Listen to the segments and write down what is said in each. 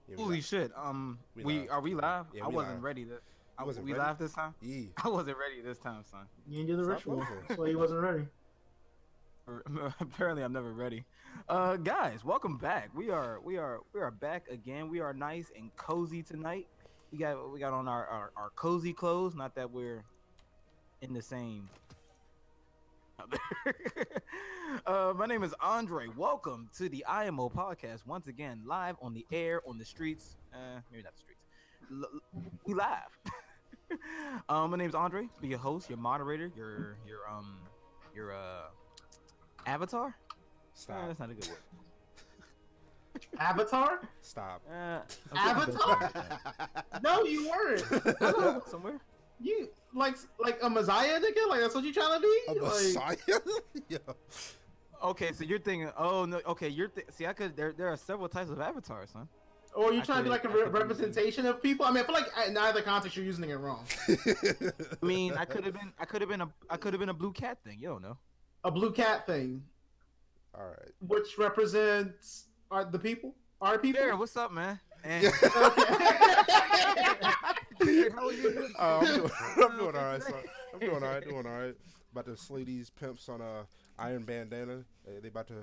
Yeah, Holy shit! Are we live? Yeah, I we wasn't live. ready. We ready? live this time? Yeah. I wasn't ready this time, son. You didn't do the Stop ritual. laughing. That's why he wasn't ready. Apparently, I'm never ready. Guys, welcome back. We are back again. We are nice and cozy tonight. We got on our cozy clothes. Not that we're in the same. My name is Andre. Welcome to the IMO Podcast once again, live on the air, on the streets. Maybe not the streets. We live. My name's Andre. Be your host, your moderator, your avatar. Stop. That's not a good word. Avatar? Stop. Avatar? No, you weren't. Somewhere. You like a messiah, nigga? Like that's what you trying to be? A Like, messiah? Yo. Okay, so you're thinking. Oh no. Okay, see, I could. There are several types of avatars, huh? or you I trying to be like a could be- representation of people? I mean, I feel like in either context you're using it wrong. I mean, I could have been a blue cat thing. You don't know. A blue cat thing, All right. which represents the people, our people. Jared, what's up, man? And Okay. how are you? I'm doing all right. So I'm doing all right. About to slay these pimps on a iron bandana. They about to.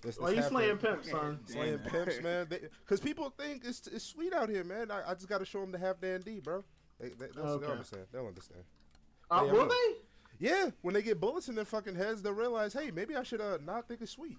This Why you happening. slaying pimps, son? Slaying pimps, man. Because people think it's sweet out here, man. I just got to show them the half dandy, bro. They'll Okay. understand. They'll understand. Yeah, Will bro. they? Yeah, when they get bullets in their fucking heads, they'll realize, hey, maybe I should not think it's sweet.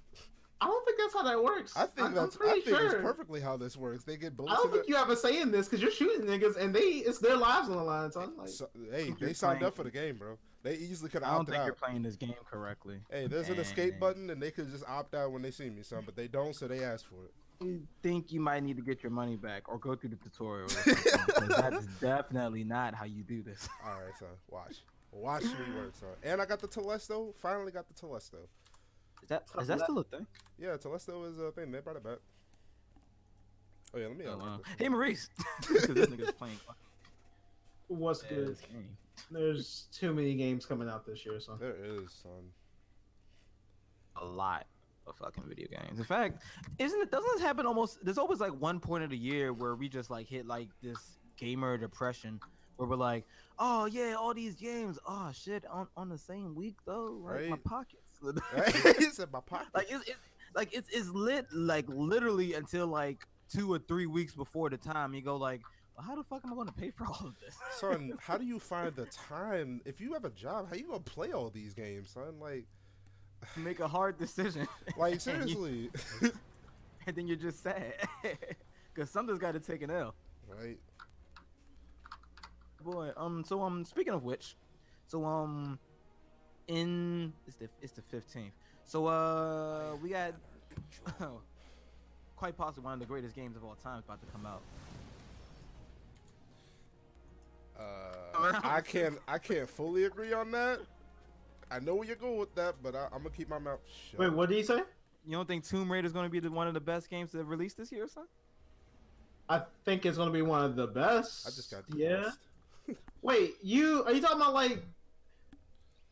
I don't think that's how that works. I think I'm pretty it's sure. perfectly how this works. They get I bullets. don't think you have a say in this because you're shooting niggas and it's their lives on the line, son. Like, Hey, they signed up for the game, bro. They easily could I have don't opted think you're out. playing this game correctly. Hey, there's an escape button, and they could just opt out when they see me, son. But they don't, so they ask for it. I think you might need to get your money back or go through the tutorial. Or something, because that is definitely not how you do this. All right, son. Watch me work, son. And I got the Telesto. Finally got the Telesto. Is that still a thing? Yeah, Telesto is a thing. They brought it back. Oh yeah, let me. Oh, unlock wow. this. Hey, Maurice. Because this nigga's playing. what's good? this game. There's too many games coming out this year, son. There is, son. A lot of fucking video games. In fact, doesn't this happen almost? There's always like one point of the year where we just like hit like this gamer depression, where we're like, oh yeah, all these games. Oh shit, on the same week though, like my Right. pockets. Right? He said my pocket. Like it's lit like literally until like 2 or 3 weeks before the time you go like, well, how the fuck am I going to pay for all of this? Son, how do you find the time? If you have a job, how you gonna play all these games, son? Make a hard decision. Like seriously, And then you're just sad because something's got to take an L. right? Boy, so speaking of which, so it's the 15th. So we got quite possibly one of the greatest games of all time about to come out. I can't fully agree on that. I know where you're going with that, but I'm gonna keep my mouth shut. Wait, what did he say? You don't think Tomb Raider is going to be one of the best games to release this year, son? I think it's gonna be one of the best. I just got yeah. depressed. Wait, are you talking about like?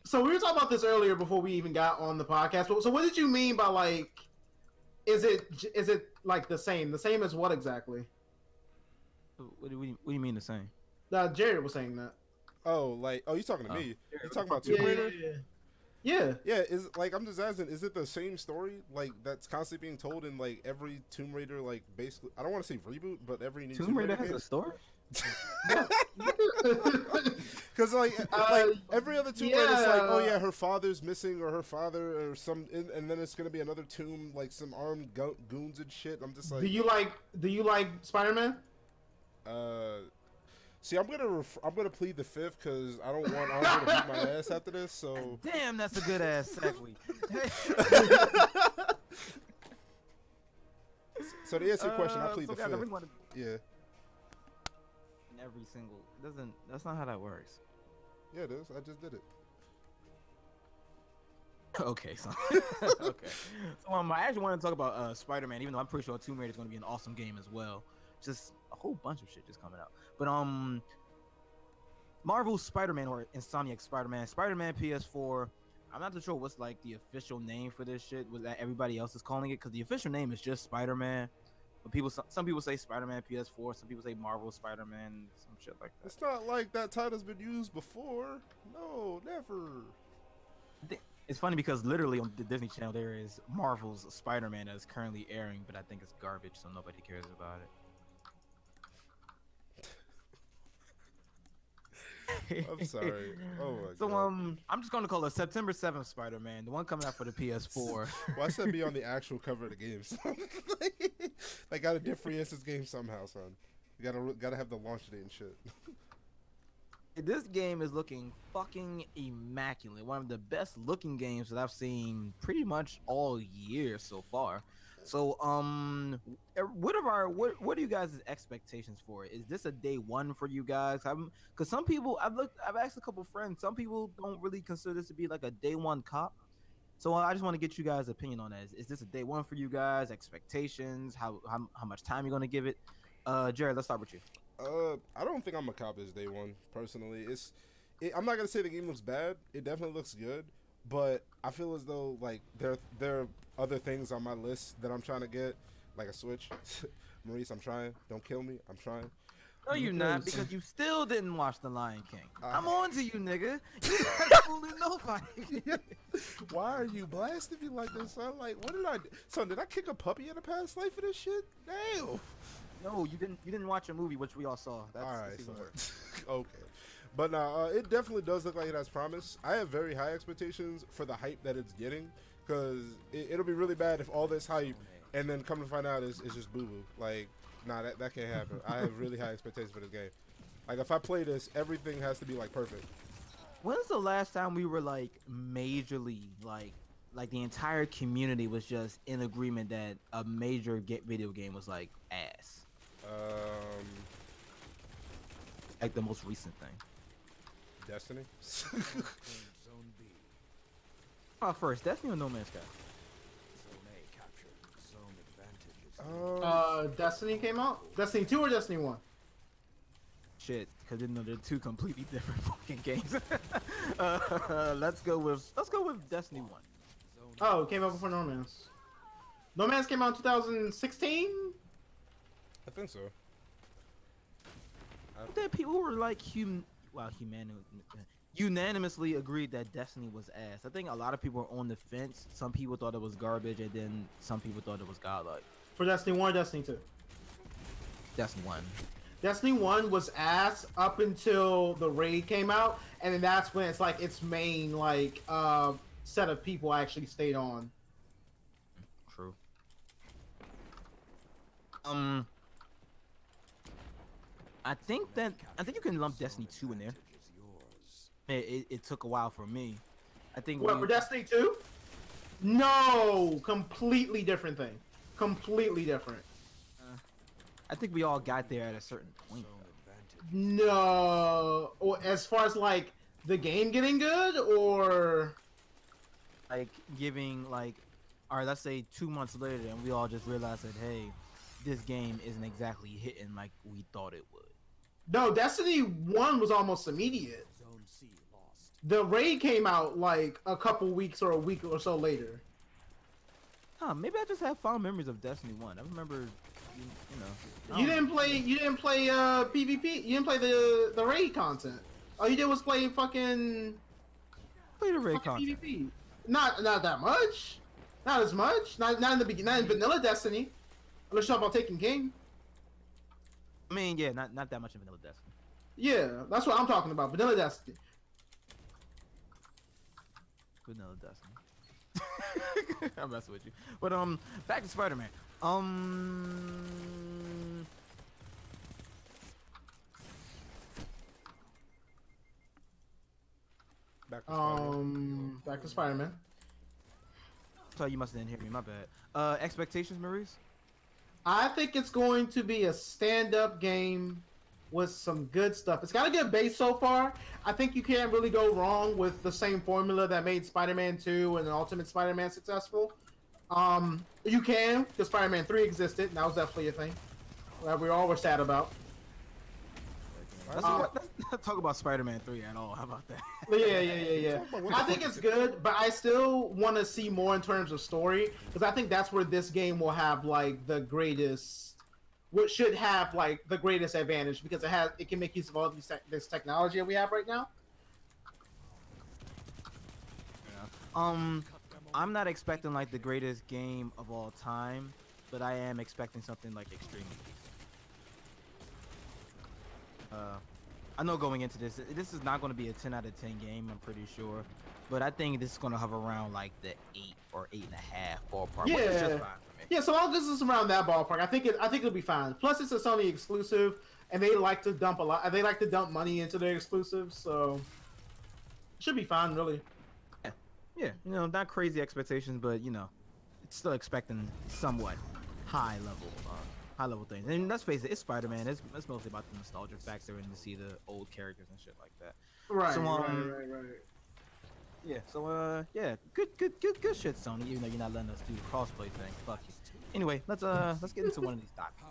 So we were talking about this earlier before we even got on the podcast. So what did you mean by like? Is it like the same? The same as what exactly? What do you mean the same? Jared was saying that. Oh, you talking to me? Yeah, You talking about Yeah, Tomb Raider? yeah. Yeah, is like I'm just asking, is it the same story like that's constantly being told in like every Tomb Raider like basically I don't want to say reboot, but every new Tomb Raider has game? a story? Because like every other Tomb Raider is like, oh yeah, her father's missing or her father or and then it's gonna be another tomb like some armed goons and shit. I'm just like, Do you like Spider-Man? see, I'm gonna plead the fifth because I don't want Andre to beat my ass after this. So Damn, that's a good ass segue. so to answer your question, I plead so the guys, I fifth. really wanna- Yeah, Every single that's not how that works. yeah, it is. I just did it. Okay, so okay. So I actually want to talk about Spider-Man, even though I'm pretty sure Tomb Raider is going to be an awesome game as well. Just a whole bunch of shit just coming out. But Marvel's Spider-Man or Insomniac Spider-Man PS4. I'm not too sure what's like the official name for this shit. Was that everybody else is calling it? Because the official name is just Spider-Man. But some people say Spider-Man PS4, some people say Marvel Spider-Man, some shit like that. It's not like that title's been used before. No, never. It's funny because literally on the Disney Channel there is Marvel's Spider-Man that is currently airing, but I think it's garbage, so nobody cares about it. I'm sorry. Oh my so god. I'm just gonna call it September 7th Spider-Man, the one coming out for the PS4. Why should that be on the actual cover of the game? Like, gotta differentiate this game somehow, son. You gotta have the launch date and shit. This game is looking fucking immaculate. One of the best looking games that I've seen pretty much all year so far. So, what are you guys' expectations for it? Is this a day one for you guys? Because some people, I've asked a couple friends. Some people don't really consider this to be like a day one cop. So I just want to get you guys' opinion on that. Is this a day one for you guys? Expectations? How much time you're gonna give it? Jared, let's start with you. I don't think I'm a cop as day one, personally. I'm not gonna say the game looks bad. It definitely looks good, but I feel as though like there are other things on my list that I'm trying to get, like a Switch. Maurice, I'm trying. Don't kill me. I'm trying. No, you're not, because you still didn't watch The Lion King. I'm on to you, nigga. You absolutely nobody. Why are you blasting me like this, son? Like, what did I do? Son, did I kick a puppy in a past life for this shit? Damn. No, you didn't watch a movie, which we all saw. That's all right, even worse. Okay. But it definitely does look like it has promise. I have very high expectations for the hype that it's getting, because it'll be really bad if all this hype and then come to find out it's just boo-boo. Like, nah, that can't happen. I have really high expectations for this game. Like, if I play this, everything has to be, like, perfect. When's the last time we were, like, majorly, like the entire community was just in agreement that a major video game was, like, ass? Like the most recent thing. Destiny? First, Destiny or No Man's Sky? Destiny came out? Destiny 2 or Destiny 1? Shit, because they're two completely different fucking games. Let's go with Destiny 1. Oh, it came out before No Man's. No Man's came out in 2016? I think so. That people were like unanimously agreed that Destiny was ass. I think a lot of people were on the fence. Some people thought it was garbage, and then some people thought it was godlike. For Destiny 1 or Destiny 2? Destiny 1. Destiny 1 was ass up until the raid came out, and then that's when it's like its main like set of people actually stayed on. True. I think you can lump Destiny 2 in there. It took a while for me. I think. What, for Destiny 2? No, completely different thing. Completely different. I think we all got there at a certain point. No, or as far as like the game getting good, or like giving like, all right, let's say 2 months later, and we all just realized that hey, this game isn't exactly hitting like we thought it would. No, Destiny 1 was almost immediate. The raid came out like a couple weeks or a week or so later. Huh, maybe I just have fond memories of Destiny 1. I remember, you know. You didn't play PvP. You didn't play the raid content. All you did was play fucking. Play the raid content. PvP. Not that much. Not as much. Not in the beginning. Not in vanilla Destiny. Unless you're talking about Taken King. I mean, yeah, not that much in vanilla Destiny. Yeah, that's what I'm talking about. Vanilla Destiny. Vanilla Destiny. I'm messing with you. But back to Spider-Man. Back to Spider-Man. So you must have didn't hear me. My bad. Expectations, Maurice? I think it's going to be a stand-up game with some good stuff. It's got a good base so far. I think you can't really go wrong with the same formula that made Spider-Man 2 and Ultimate Spider-Man successful. You can, because Spider-Man 3 existed, and that was definitely a thing that we all were sad about. Let's not talk about Spider-Man 3 at all. How about that? Yeah. I think it's good, but I still want to see more in terms of story, because I think that's where this game will have like the greatest what should have like the greatest advantage because it can make use of all this technology that we have right now. I'm not expecting like the greatest game of all time, but I am expecting something like extremely decent. I know going into this is not going to be a 10 out of 10 game, I'm pretty sure, but I think this is going to hover around like the 8 or 8.5 ballpark. Yeah, which is just fine for me. Yeah. So long as it's around that ballpark, I think it'll be fine. Plus, it's a Sony exclusive, and they like to dump a lot. They like to dump money into their exclusives, so it should be fine, really. Yeah, you know, not crazy expectations, but you know, it's still expecting somewhat high level things. And let's face it, it's Spider-Man. It's mostly about the nostalgia factor and to see the old characters and shit like that. Right. So, right. Yeah. So yeah, good shit, Sony. Even though you're not letting us do the crossplay thing, fuck you. Anyway, let's get into one of these topics.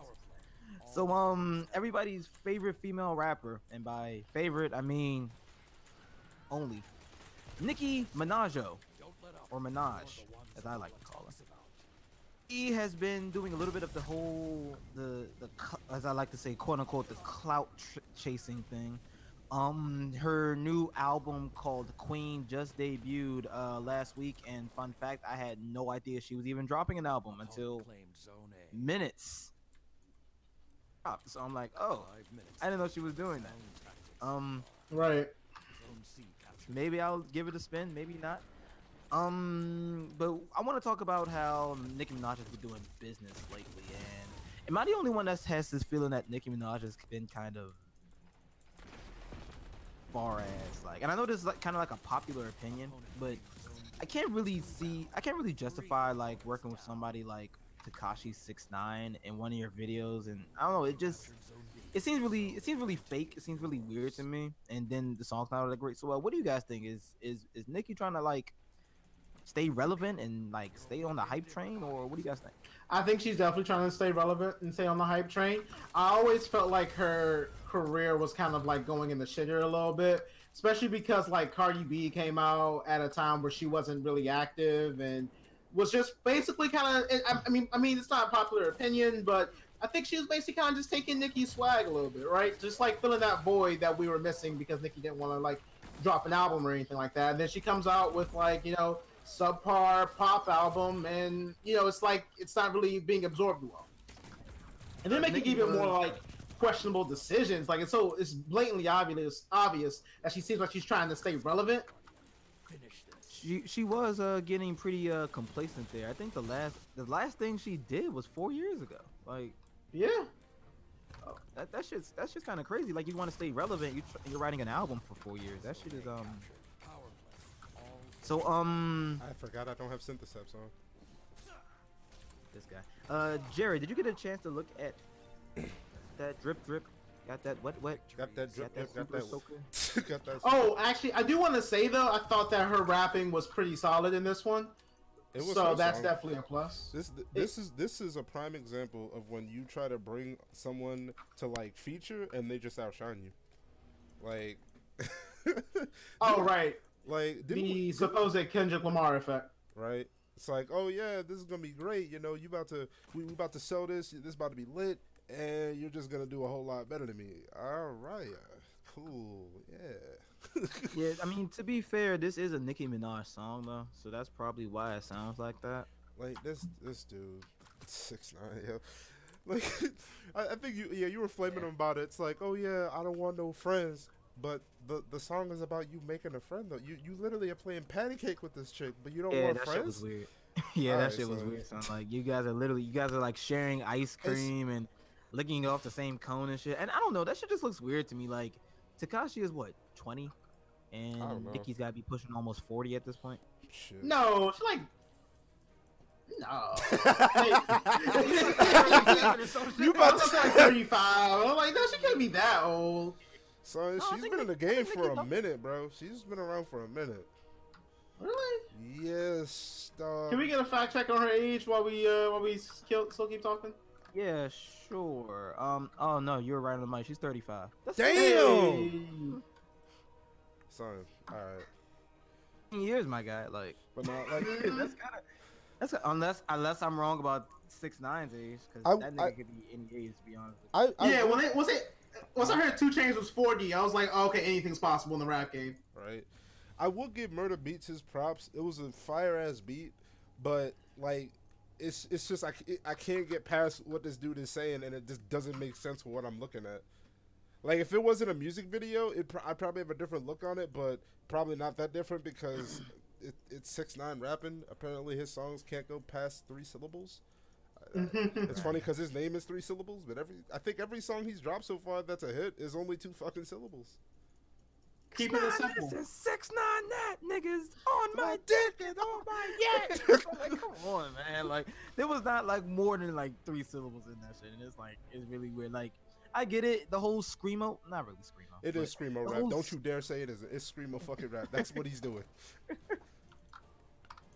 So everybody's favorite female rapper, and by favorite I mean only Nicki Minaj, or Minaj, as I like to call her. He has been doing a little bit of the whole, as I like to say, quote unquote, the clout chasing thing. Her new album called Queen just debuted last week, and fun fact, I had no idea she was even dropping an album until minutes. So I'm like, oh, I didn't know she was doing that. Right. Maybe I'll give it a spin, maybe not. But I want to talk about how Nicki Minaj has been doing business lately, and am I the only one that has this feeling that Nicki Minaj has been kind of far as like, and I know this is like kind of like a popular opinion, but I can't really justify like working with somebody like Tekashi 6ix9ine in one of your videos, and I don't know, it seems really fake. It seems really weird to me. And then the song's not that great. So what do you guys think? Is Nicki trying to like stay relevant and like stay on the hype train, or what do you guys think? I think she's definitely trying to stay relevant and stay on the hype train. I always felt like her career was kind of like going in the shitter a little bit, especially because like Cardi B came out at a time where she wasn't really active and was just basically kind of. I mean, it's not a popular opinion, but I think she was basically kind of just taking Nicki's swag a little bit, right? Just like filling that void that we were missing because Nicki didn't want to like drop an album or anything like that. And then she comes out with like, you know, subpar pop album, and you know, it's like it's not really being absorbed well. And then making even more like questionable decisions. Like it's blatantly obvious that she seems like she's trying to stay relevant. She was getting pretty complacent there. I think the last thing she did was 4 years ago. Like, yeah. Oh, that's just kind of crazy. Like, you want to stay relevant, you're writing an album for 4 years. That shit is So I forgot I don't have synthesizer on. This guy. Jerry, did you get a chance to look at that drip? Got that what? Got that drip. Got that. Oh, actually, I do want to say though, I thought that her rapping was pretty solid in this one. So that's definitely a plus. This is a prime example of when you try to bring someone to like feature and they just outshine you. Like. Oh right. Like the supposed Kendrick Lamar effect. Right. It's like, oh yeah, this is gonna be great. You know, we about to sell this. This is about to be lit, and you're just gonna do a whole lot better than me. All right, cool, yeah. Yeah, I mean, to be fair, this is a Nicki Minaj song though, so that's probably why it sounds like that. Like this dude, 6ix9ine, yo. Like, I think you were flaming him about it. It's like, oh yeah, I don't want no friends. But the song is about you making a friend though. You literally are playing patty cake with this chick, but you don't want friends. Yeah, that shit was weird. Yeah, that shit was weird. Son. Like you guys are like sharing ice cream and licking off the same cone and shit. And I don't know, that shit just looks weird to me. Like Tekashi is what, 20, and Nicki's gotta be pushing almost 40 at this point. Shit. No, she's like. No. You about to say 35. I'm like, no, she can't be that old. So she's been in the game for a minute, bro. She's been around for a minute. Really? Yes. Can we get a fact check on her age while we still keep talking? Yeah, sure. Oh no, you're right on the mic. She's 35. That's damn. Son, all right. Years, my guy. Like, but not like that's kind of. That's unless I'm wrong about 6ix9ine's age, because that nigga could be any age, to be honest with you. Yeah, once I heard 2 Chainz was 40, I was like, oh, okay, anything's possible in the rap game. Right. I will give Murder Beats his props. It was a fire ass beat, but like, it's just I can't get past what this dude is saying, and it just doesn't make sense for what I'm looking at. Like, if it wasn't a music video, I'd probably have a different look on it, but probably not that different because it's 6ix9ine rapping. Apparently, his songs can't go past 3 syllables. It's funny because his name is 3 syllables, but I think every song he's dropped so far that's a hit is only 2 fucking syllables. Keep it simple. 6ix9ine that niggas on my dick and on my yet. Like, come on, man. Like, there was not like more than like 3 syllables in that shit, and it's really weird. Like, I get it, the whole screamo, not really screamo. It is screamo rap. Don't you dare say it isn't. It's screamo fucking rap. That's what he's doing. I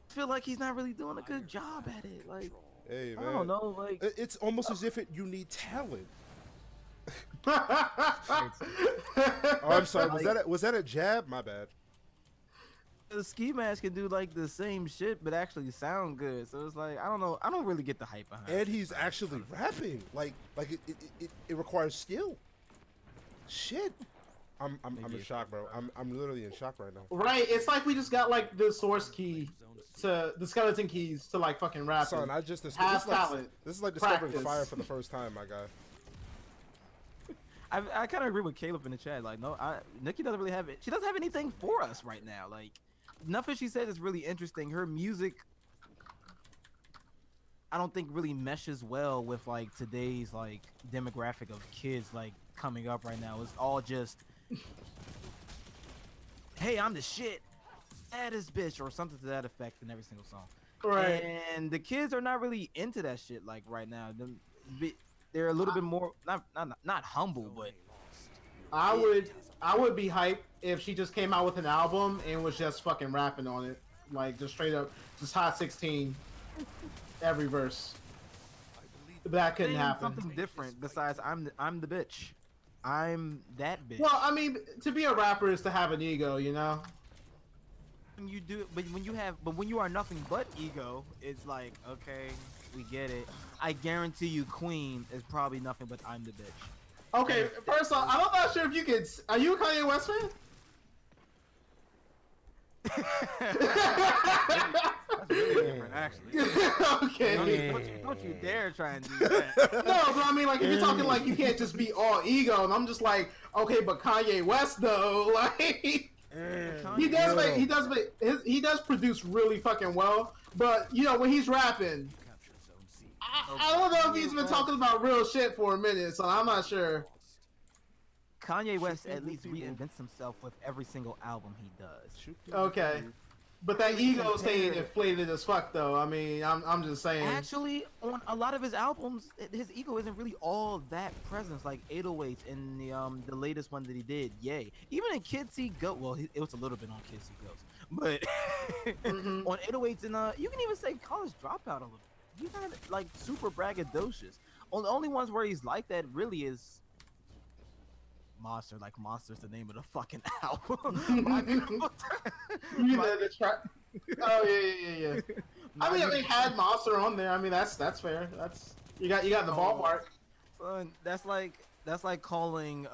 feel like he's not really doing a good job at it. Like, hey man, I don't know. Like, it's almost as if you need talent. Oh, I'm sorry. Was that a jab? My bad. the ski mask can do like the same shit, but actually sound good. So it's like, I don't know. I don't really get the hype behind it. And he's actually rapping. Like it requires skill. Shit. I'm in shock, bro. I'm literally in shock right now. Right, it's like we just got like the source key to the skeleton keys to like fucking rap. Son, this is like discovering Practice. fire for the first time, my guy. I kind of agree with Caleb in the chat. Like, no, Nikki doesn't really have it. She doesn't have anything for us right now. Like, nothing she says is really interesting. Her music, I don't think really meshes well with like today's like demographic of kids like coming up right now. It's all just, hey, I'm the shit, baddest bitch, or something to that effect in every single song. Right. And the kids are not really into that shit like right now. They're a little bit more not humble, but I would be hyped if she just came out with an album and was just fucking rapping on it, like just straight up, just hot 16 every verse. But that couldn't happen. Something different besides I'm the bitch. I'm that bitch. Well, I mean, to be a rapper is to have an ego, you know. You do, but when you are nothing but ego, it's like, okay, we get it. I guarantee you, Queen is probably nothing but I'm the bitch. Okay, first off, I'm not sure if you could. Are you a Kanye West fan? That's really different, actually. Okay. Don't you dare try and do that. No, but I mean, like, if you're talking like you can't just be all ego, and I'm just like, okay, but Kanye West though, like. He does produce really fucking well, but you know when he's rapping, I don't know if he's been talking about real shit for a minute, so I'm not sure. Kanye West at least reinvents himself with every single album he does. Okay, but that ego staying inflated as fuck though. I mean, I'm just saying. Actually, on a lot of his albums, his ego isn't really all that present. Like 808s in the latest one that he did, Yay. Even in Kids See Ghosts, well, it was a little bit on Kids See Ghosts, but on 808s and you can even say College Dropout a little. He's not like super braggadocious. The only ones where he's like that really is Monster. Like Monster's the name of the fucking album. You know the track. Oh yeah. I mean, they had Monster on there. I mean, that's fair. That's you got the ballpark. Son, that's like calling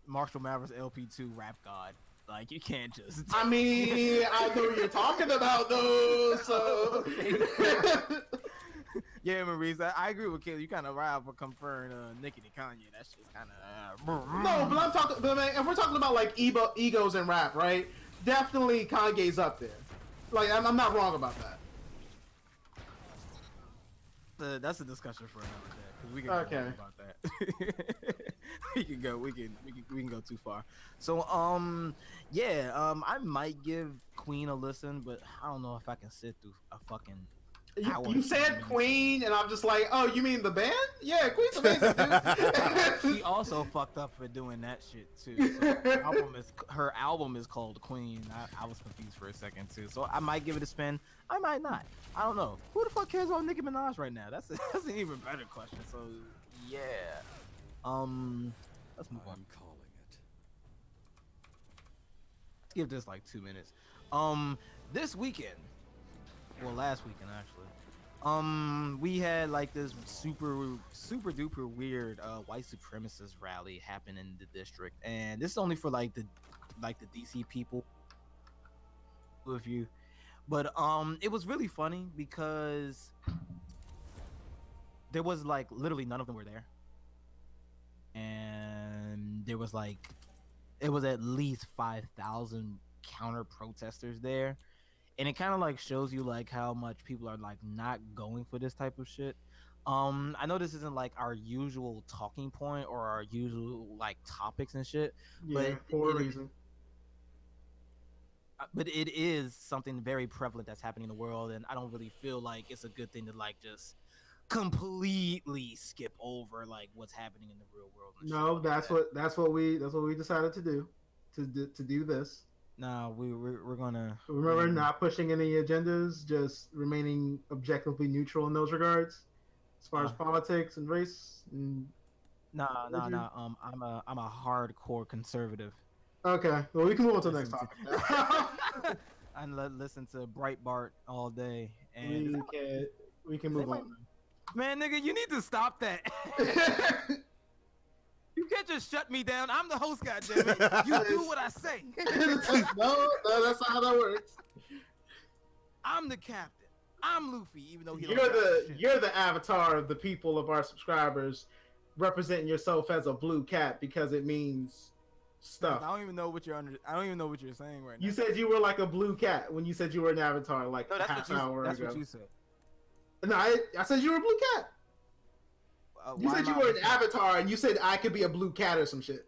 Marshall Mathers LP2 Rap God. Like, you can't just. I mean, I know what you're talking about though. So. Yeah, Maurice, I agree with Kelly. You kind of ride for comparing Nicki to Kanye. That's just kind of. No, but I'm talking. But man, if we're talking about like egos in rap, right? Definitely Kanye's up there. Like, I'm not wrong about that. That's a discussion for another day. Cause we can go on about that. we can go too far. So I might give Queen a listen, but I don't know if I can sit through a fucking. You said Queen, and I'm just like, oh, you mean the band? Yeah, Queen's amazing, dude. She also fucked up for doing that shit too. So her album is called Queen. I was confused for a second too. So I might give it a spin. I might not. I don't know. Who the fuck cares about Nicki Minaj right now? That's an even better question. So yeah. Let's move on. Let's give this like 2 minutes. This weekend. Well, last weekend actually. We had like this super duper weird white supremacist rally happen in the district, and this is only for like the DC people with you. But it was really funny because there was like literally none of them were there, and there was like it was at least 5,000 counter protesters there, and it kind of like shows you like how much people are like not going for this type of shit. I know this isn't like our usual talking point or our usual like topics and shit, Yeah, for a reason. But it is something very prevalent that's happening in the world, and I don't really feel like it's a good thing to like just completely skip over like what's happening in the real world. No, that's what we decided to do, to do this. No, we're gonna remember not pushing any agendas, just remaining objectively neutral in those regards, as far as politics and race. And nah. I'm a hardcore conservative. Okay, well we can move on to the next topic. I listen to Breitbart all day, and we can move on. Man, nigga, you need to stop that. You can't just shut me down. I'm the host, goddammit. You do what I say. No, that's not how that works. I'm the captain. I'm Luffy, even though you're the avatar of the people of our subscribers, representing yourself as a blue cat because it means stuff. I don't even know what you're saying right now. You said you were like a blue cat when you said you were an avatar like a half hour ago. That's what you said. No, I said you were a blue cat. You said you were an avatar, and you said I could be a blue cat or some shit.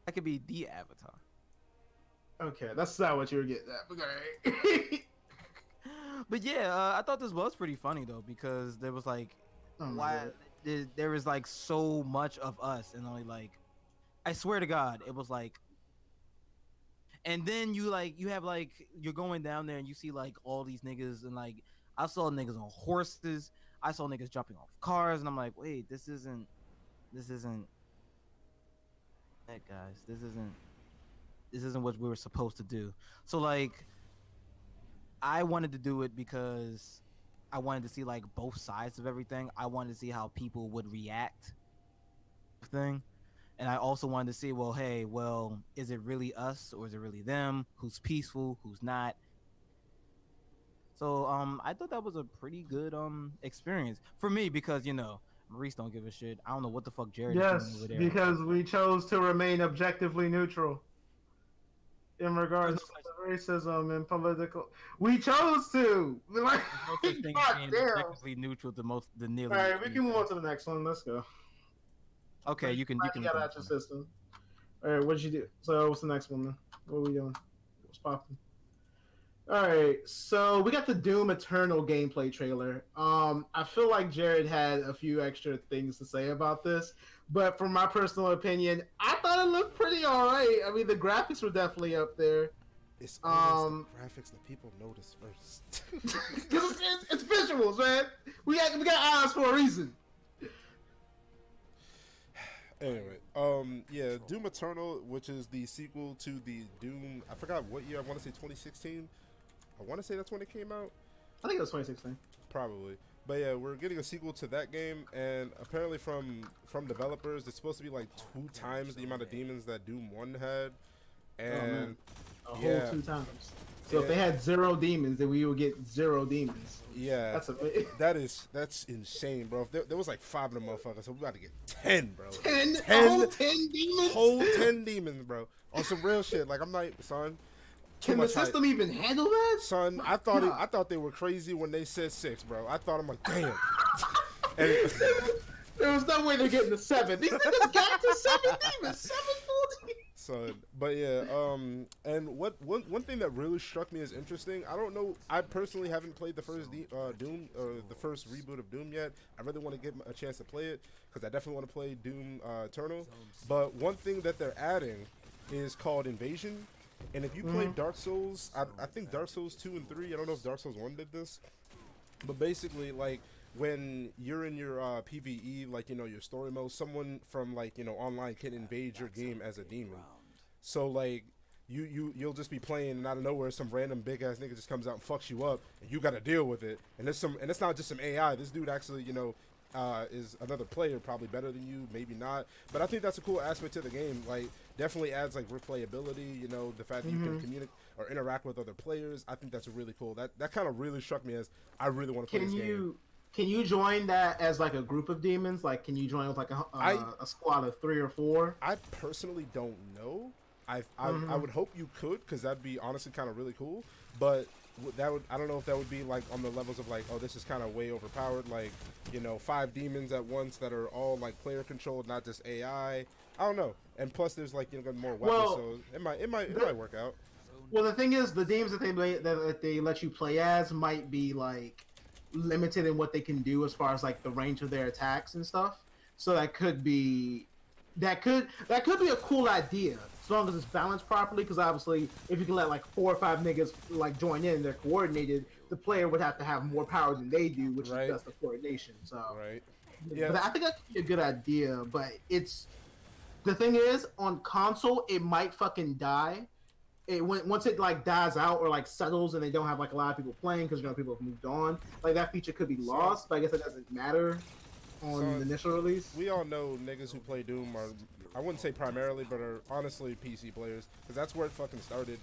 I could be the avatar. Okay, that's not what you were getting at. Okay. But yeah, I thought this was pretty funny though, because there was like, there was like so much of us, and only like, I swear to God, it was like. And then you have like, you're going down there and you see like all these niggas, and like I saw niggas on horses. I saw niggas jumping off cars, and I'm like, wait, this isn't that, guys. This isn't what we were supposed to do. So like, I wanted to do it because I wanted to see like both sides of everything. I wanted to see how people would react thing. And I also wanted to see, well, hey, is it really us or is it really them? Who's peaceful, who's not? So I thought that was a pretty good experience for me, because Maurice don't give a shit. I don't know what the fuck Jared is doing over there. Because we chose to remain objectively neutral in regards to racism and political. We chose to. Like, objectively neutral the nearly. All right, we can move on to the next one. Let's go. Okay, you can get out your system. All right, what did you do? So what's the next one then? What are we doing? What's popping? All right, so we got the Doom Eternal gameplay trailer. I feel like Jared had a few extra things to say about this, but from my personal opinion, I thought it looked pretty all right. I mean, the graphics were definitely up there. It's always the graphics that people notice first. Because it's visuals, man. We got eyes for a reason. Anyway, yeah, Doom Eternal, which is the sequel to the Doom. I forgot what year. I want to say 2016. I want to say that's when it came out. I think it was 2016. Probably. But yeah, we're getting a sequel to that game, and apparently from developers, it's supposed to be like 2 times the amount of demons that Doom 1 had. And a whole 2 times. So if they had 0 demons, then we would get 0 demons. Yeah, that's insane, bro. If there was like 5 of them motherfuckers, so we about to get 10, bro. 10 demons? Whole 10 demons, bro. On some real shit. Like, I'm not, son. Can the system even handle that? Son, I thought they were crazy when they said 6, bro. I thought, I'm like, damn. And there was no way they're getting to 7. These niggas got to 7 demons. 7 full demons. Son, but yeah, and one thing that really struck me as interesting, I don't know, I personally haven't played the first Doom, or the first reboot of Doom yet. I really want to get a chance to play it, because I definitely want to play Doom Eternal. But one thing that they're adding is called Invasion. And if you play Dark Souls, I think Dark Souls 2 and 3, I don't know if Dark Souls 1 did this, but basically, like, when you're in your PvE, like, your story mode, someone from, like, online can invade your game as a demon. So, like, you'll just be playing and out of nowhere some random big ass nigga just comes out and fucks you up and you got to deal with it. And it's not just some AI. This dude actually, you know, is another player, probably better than you, maybe not. But I think that's a cool aspect to the game. Like, definitely adds like replayability. You know, the fact that you can communicate or interact with other players. I think that's really cool. That kind of really struck me as I really want to play this game. Can you join that as like a group of demons? Like, can you join with like a squad of 3 or 4? I personally don't know. I would hope you could, because that'd be honestly kind of really cool. But I don't know if that would be like on the levels of like, oh, this is kind of way overpowered. Like, you know, 5 demons at once that are all like player controlled, not just AI. I don't know. And plus, there's like, you know, more weapons, so it might work out. Well, the thing is, the demons that they let you play as might be like limited in what they can do as far as like the range of their attacks and stuff. So that could be a cool idea as long as it's balanced properly. Because obviously, if you can let like 4 or 5 niggas like join in and they're coordinated, the player would have to have more power than they do, which is just the coordination. So yeah, but I think that could be a good idea. But the thing is, on console, it might fucking die. Once it like dies out or like settles and they don't have like a lot of people playing because, you know, people have moved on, like that feature could be lost. But I guess it doesn't matter on the initial release. We all know niggas who play Doom are, I wouldn't say primarily, but are honestly PC players, because that's where it fucking started.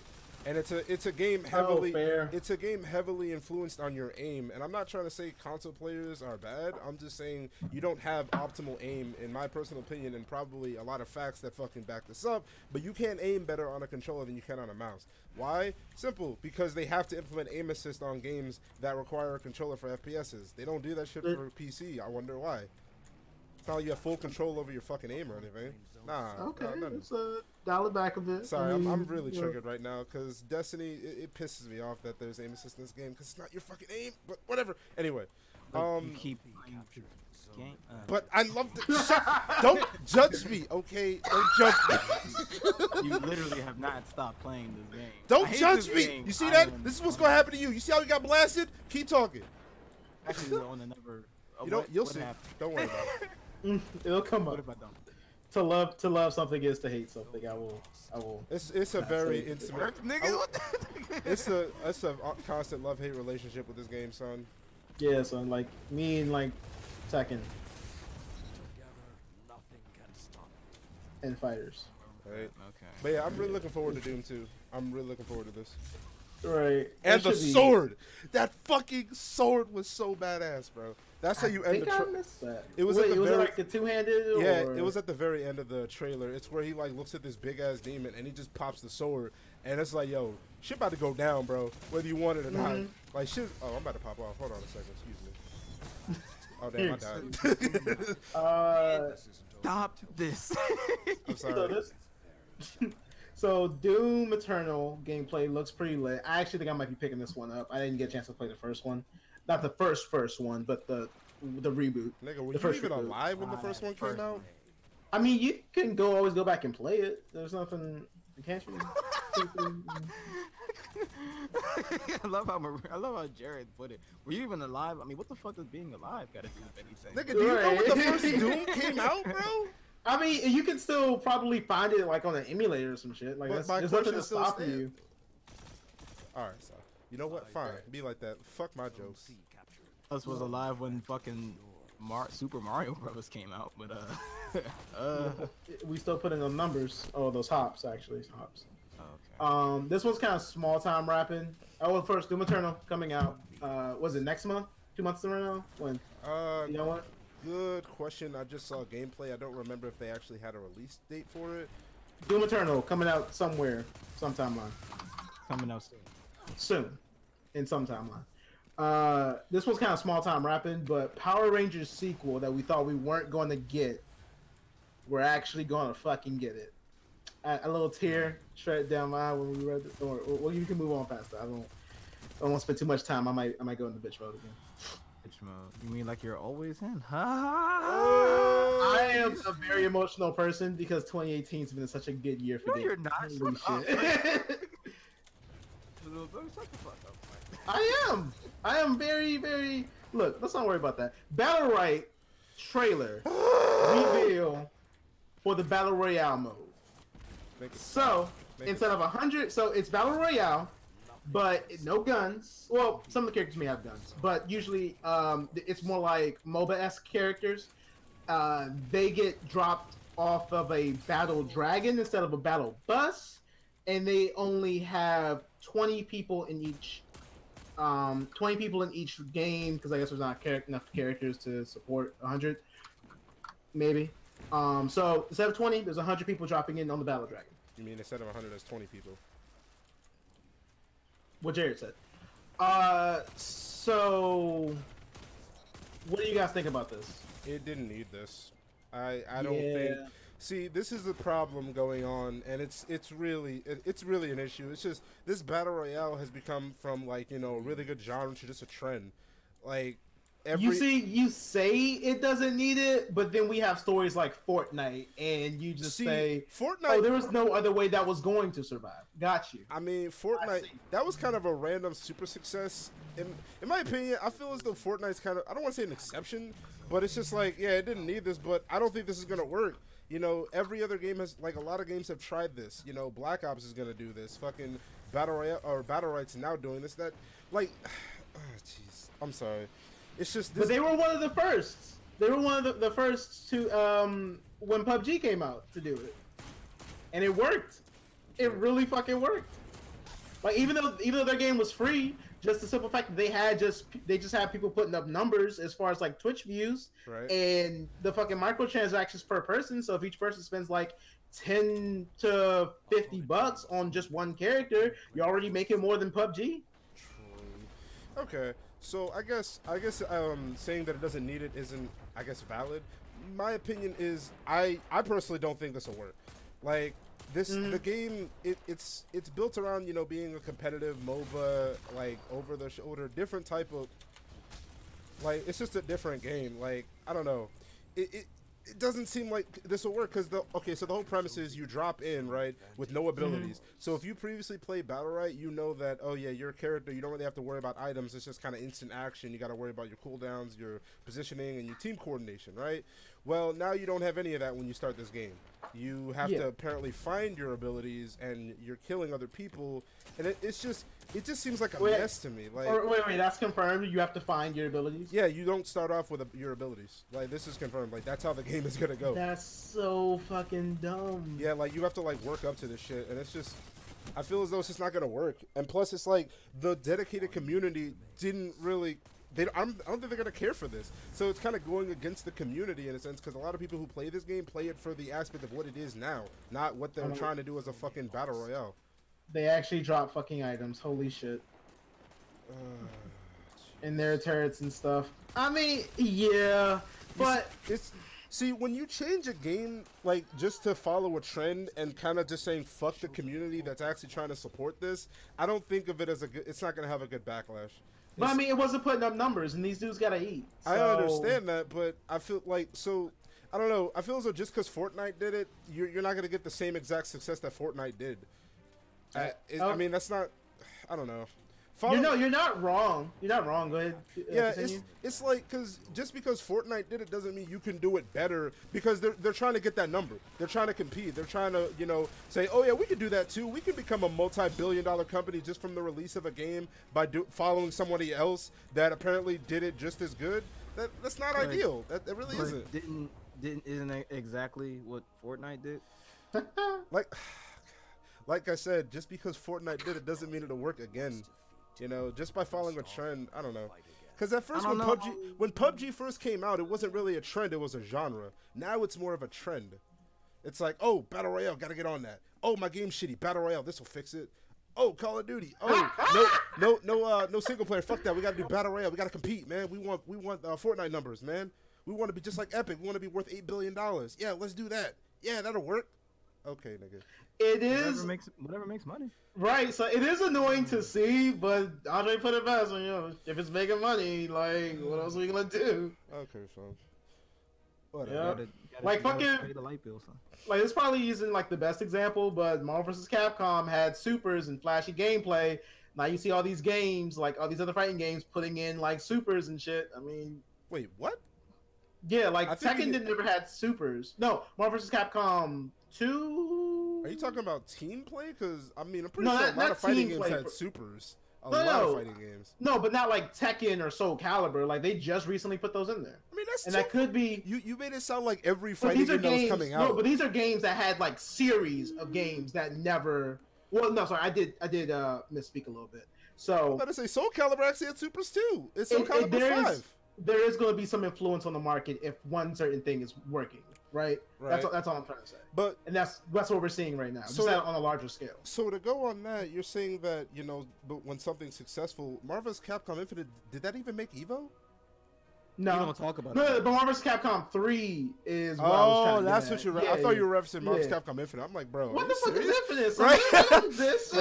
And it's a game heavily influenced on your aim. And I'm not trying to say console players are bad. I'm just saying you don't have optimal aim, in my personal opinion, and probably a lot of facts that fucking back this up. But you can aim better on a controller than you can on a mouse. Why? Simple. Because they have to implement aim assist on games that require a controller for FPSs. They don't do that shit for PC. I wonder why. It's not like you have full control over your fucking aim or anything. Nah. Okay, let's dial it back a bit. Sorry, I'm really triggered right now because Destiny, it pisses me off that there's aim assist in this game because it's not your fucking aim, but whatever. Anyway, you keep game. But I love the. Don't judge me, okay? Don't judge me. You literally have not stopped playing this game. Don't judge me. You see that? This is what's gonna happen to you. You see how you got blasted? Keep talking. Actually, on another. You'll see. Don't worry about it. It'll come up. What if I don't? To love something is to hate something. I will. It's a very intimate. Nigga, it's a constant love-hate relationship with this game, son. Yeah, son. Like me and like Tekken. And fighters. Right. Okay. But yeah, I'm really looking forward to Doom 2. I'm really looking forward to this. Right. And the sword. That fucking sword was so badass, bro. That's how you end the trailer. It was like the two-handed? Yeah, it was at the very end of the trailer. It's where he like looks at this big ass demon and he just pops the sword, and it's like, yo, shit about to go down, bro. Whether you want it or not. Like shit. Oh, I'm about to pop off. Hold on a second. Excuse me. Oh damn, I died. Stop this. I'm sorry. So Doom Eternal gameplay looks pretty lit. I actually think I might be picking this one up. I didn't get a chance to play the first one. Not the first one, but the reboot. Nigga, were you even alive when the first one came out? I mean, you can always go back and play it. There's nothing, can't you? I love how Jared put it. Were you even alive? I mean, what the fuck does being alive got to do with anything? Nigga, do you know when the first Doom came out, bro? I mean, you can still probably find it like on an emulator or some shit. Like there's nothing to stop you. All right, so you know what? Fine, be like that. Fuck my jokes. Us was alive when fucking Super Mario Bros. Came out, but we still put in the numbers. Oh, those hops actually, hops. Oh, okay. This one's kind of small time rapping. Oh, first Doom Eternal coming out. Was it next month? 2 months from now? When? You know what? Good question. I just saw gameplay. I don't remember if they actually had a release date for it. Doom Eternal coming out somewhere, some timeline. Coming out soon. Soon, in some timeline. This was kind of small time rapping, but Power Rangers sequel that we thought we weren't going to get, we're actually going to fucking get it. A little tear straight down my eye when we read it. Or you can move on past that. I don't want to spend too much time. I might go into bitch mode again. Bitch mode. You mean like you're always in? I am a very emotional person because 2018 has been such a good year for me. No, you're not. Holy shit. I am very, very. Look, let's not worry about that. Battle Right trailer reveal for the Battle Royale mode. So, instead of 100, so it's battle royale, but no guns. Well, some of the characters may have guns, but usually it's more like MOBA-esque characters. They get dropped off of a battle dragon instead of a battle bus, and they only have 20 people in each. 20 people in each game, because I guess there's not enough characters to support 100, maybe. So instead of 20, there's 100 people dropping in on the battle dragon. You mean instead of 100, there's 20 people? What Jared said. So what do you guys think about this? It didn't need this. I don't think. See, this is the problem going on, and it's really an issue. It's just this battle royale has become from like a really good genre to just a trend. Like you say it doesn't need it, but then we have stories like Fortnite, and you just say Fortnite. Oh, there was no other way that was going to survive. Got you. I mean, Fortnite. That was kind of a random super success. In my opinion, I feel as though Fortnite's kind of, I don't want to say an exception, but it's just like, yeah, it didn't need this, but I don't think this is gonna work. Every other game has, like, a lot of games have tried this. Black Ops is gonna do this. Fucking Battle Royale or Battle Right's now doing this. That, like, jeez, I'm sorry. It's just this. But they were one of the first. They were one of the first to when PUBG came out to do it, and it worked. It really fucking worked. Like even though their game was free, just the simple fact that they just had people putting up numbers as far as like Twitch views, right, and the fucking microtransactions per person. So if each person spends like $10 to $50 on just one character, you're already making more than PUBG. Okay, so I guess saying that it doesn't need it isn't, I guess, valid. My opinion is I personally don't think this will work. Like the game, it's built around being a competitive MOBA, like over the shoulder, different type of, like, it's just a different game. Like, I don't know, it doesn't seem like this will work because so the whole premise is you drop in, right, with no abilities. So if you previously played Battle Right, you know that, oh yeah, your character, you don't really have to worry about items. It's just kind of instant action. You got to worry about your cooldowns, your positioning, and your team coordination, right? Well, now you don't have any of that when you start this game. You have to apparently find your abilities, and you're killing other people, and it just seems like a mess to me. Like, wait, that's confirmed. You have to find your abilities. Yeah, you don't start off with your abilities. Like, this is confirmed. Like, that's how the game is gonna go. That's so fucking dumb. Yeah, like, you have to like work up to this shit, and it's just, I feel as though it's just not gonna work. And plus, it's like the dedicated community didn't really. I don't think they're gonna care for this, so it's kind of going against the community in a sense, because a lot of people who play this game play it for the aspect of what it is now, not what they're trying to do as a fucking battle royale. They actually drop fucking items. Holy shit! In their turrets and stuff. I mean, yeah, but see, when you change a game like just to follow a trend and kind of just saying fuck the community that's actually trying to support this, I don't think of it as it's not gonna have a good backlash. But I mean, it wasn't putting up numbers, and these dudes gotta eat. So. I understand that, but I feel like, I don't know. I feel as though just because Fortnite did it, you're not gonna get the same exact success that Fortnite did. I mean, that's not. I don't know. You're not wrong. You're not wrong. Go ahead. Yeah, it's like, because just because Fortnite did it doesn't mean you can do it better, because they're trying to get that number. They're trying to compete. They're trying to say, oh yeah, we can do that too. We can become a multi-billion-dollar company just from the release of a game by following somebody else that apparently did it just as good. That's not ideal. That really isn't. Isn't that exactly what Fortnite did? Like I said, just because Fortnite did it doesn't mean it'll work again. Just by following a trend, I don't know. Because at first, when PUBG first came out, it wasn't really a trend; it was a genre. Now it's more of a trend. It's like, oh, Battle Royale, gotta get on that. Oh, my game's shitty. Battle Royale, this will fix it. Oh, Call of Duty. Oh, no single player. Fuck that. We gotta do Battle Royale. We gotta compete, man. We want Fortnite numbers, man. We want to be just like Epic. We want to be worth $8 billion. Yeah, let's do that. Yeah, that'll work. Okay, nigga. It is whatever makes money. Right, so it is annoying to see, but Andre put it best. If it's making money, like, what else are we gonna do? Okay, so whatever. Like fucking pay the light bill, son. Like, it's probably using like the best example, but Marvel vs. Capcom had supers and flashy gameplay. Now you see all these games, like all these other fighting games, putting in like supers and shit. I mean, wait, what? Yeah, like Tekken never had supers. No, Marvel vs. Capcom 2. Are you talking about team play? Because I mean, I'm pretty No, sure not- a lot not of fighting team games play had for- supers. A No, lot no. of fighting games. No, but not like Tekken or Soul Calibur. Like they just recently put those in there, I mean, that's and too, that could be. you made it sound like every But fighting these are game that was games. coming No, out. but these are games that had like series of games that never. Well, no, sorry, I did misspeak a little bit. I'm So about to say Soul Calibur actually had supers too. It's Soul It- Calibur there is- 5. there is going to be some influence on the market if one certain thing is working, right? Right. That's all I'm trying to say. But And that's what we're seeing right now, So- just on a larger scale. so to go on that, you're saying that, you know, but when something's successful, Marvel's Capcom Infinite, did that even make Evo? You don't No, talk about no, it. but Marvel's Capcom 3 is what I was trying Oh, to that's get what at. you're. Yeah, I thought you yeah. were referencing Marvel's Yeah. Capcom Infinite. I'm like, bro, What are the you fuck is serious? Infinite? So Right? what is this?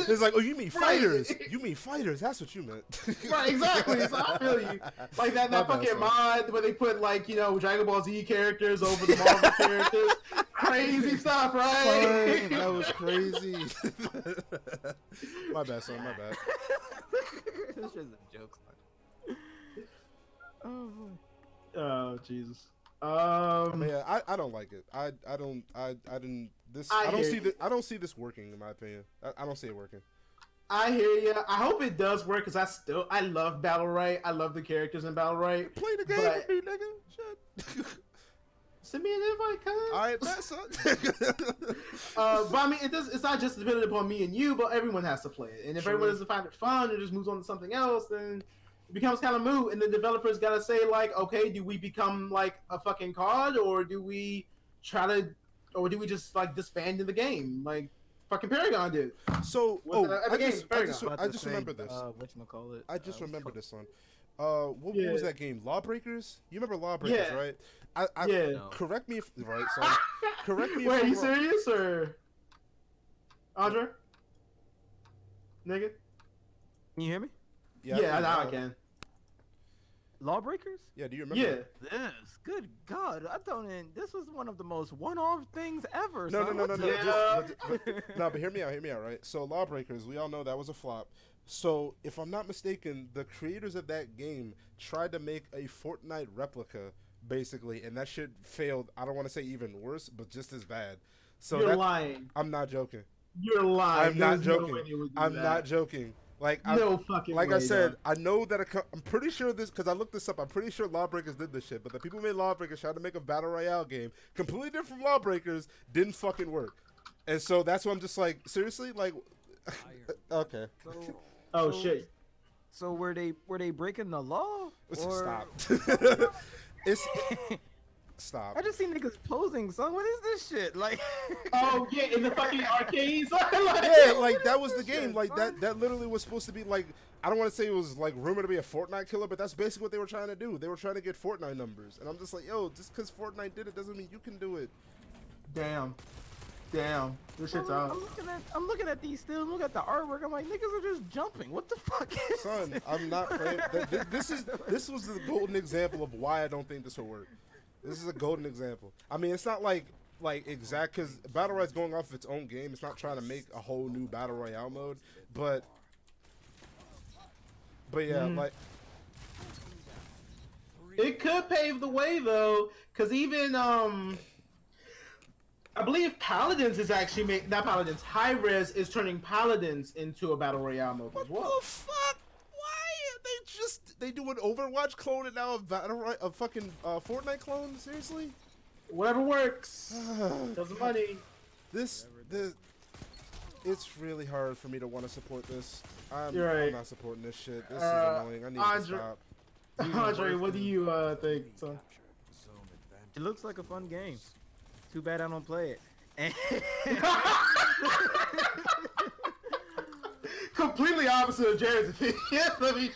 It's like, oh, you mean Right. fighters? You mean fighters? That's what you meant. Right, exactly. So I feel you. Like that My bad, fucking son. mod where they put like, you know, Dragon Ball Z characters over the Marvel characters. Crazy stuff, right? Fuck, that was crazy. My bad, son. My bad. This shit's a joke. Oh boy. Oh Jesus. I mean, I don't like it. I didn't. This I I don't hear see you. this. I don't see this working in my opinion. I don't see it working. I hear you. I hope it does work because I love Battle Right. I love the characters in Battle Right. Play the game But- with me, nigga. Shit. Send me an invite, cuz. All right, that's son. But I mean, it's not just dependent upon me and you, but everyone has to play it. And if True. everyone doesn't find it fun or just moves on to something else, then it becomes kind of moot. And the developers got to say, like, okay, do we become like a fucking COD, or do we just like disband in the game, like fucking Paragon did? So, With the I game, just, Paragon. About to say, remember this. whatchamacallit? I just what's remember it this one. What was that game? Lawbreakers? You remember Lawbreakers, Yeah. right? Yeah. No. Correct me if right. So, correct me if Wait, are I'm you wrong. serious or Andre? Nigga? Can you hear me? Yeah, now I can. Lawbreakers? Yeah, do you remember? Yeah. that? This, good God, I don't. This was one of the most one-off things ever. No, son. no, no, What no, the- no. Yeah. No, but hear me out, right? So Lawbreakers, we all know that was a flop. So if I'm not mistaken, the creators of that game tried to make a Fortnite replica, basically, and that shit failed. I don't want to say even worse, but just as bad. So You're lying. I'm not joking. You're lying. I'm not There's no joking. way they would do I'm that. not joking. Like No fucking like way, I said, dog. I know that I'm pretty sure this because I looked this up. I'm pretty sure Lawbreakers did this shit, but the people who made Lawbreakers tried to make a battle royale game completely different from Lawbreakers, didn't fucking work, and so that's why I'm just like, seriously, like, okay, Oh So- shit. So were they breaking the law? Or... stop. It's stop. I just see niggas posing, son. What is this shit? Like, Oh yeah, in the fucking arcades. Like, Yeah, like that was the this game. shit, Like son? that literally was supposed to be like, I don't want to say it was like rumored to be a Fortnite killer, but that's basically what they were trying to do. They were trying to get Fortnite numbers, and I'm just like, yo, just because Fortnite did it doesn't mean you can do it. Damn. This shit's out. I'm looking at these still. Look at the artwork. I'm like, niggas are just jumping. What the fuck is Son, this? I'm not playing. This was the golden example of why I don't think this will work. This is a golden example. I mean, it's not like exact because Battle Royale's going off its own game. It's not trying to make a whole new Battle Royale mode, but yeah, like It could pave the way though, because even I believe Paladins is actually not Paladins. High Res is turning Paladins into a battle royale mode as well. what the fuck? Why they do an Overwatch clone and now a fucking Fortnite clone? Seriously? Whatever works. Doesn't money. It's really hard for me to want to support this. I'm You're right. not supporting this shit. This is annoying. I need to Andre- stop. Andre, what do you think? Son? It looks like a fun game. Too bad I don't play it. And Completely opposite of Jared's opinion. Let me.